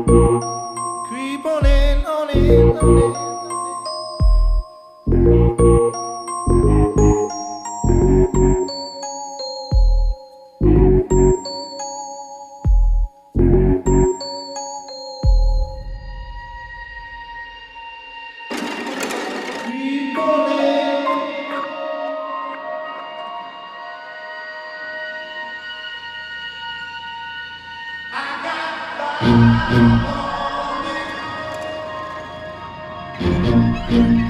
Creep on in, on in, on in. Creep on in. I got love on me.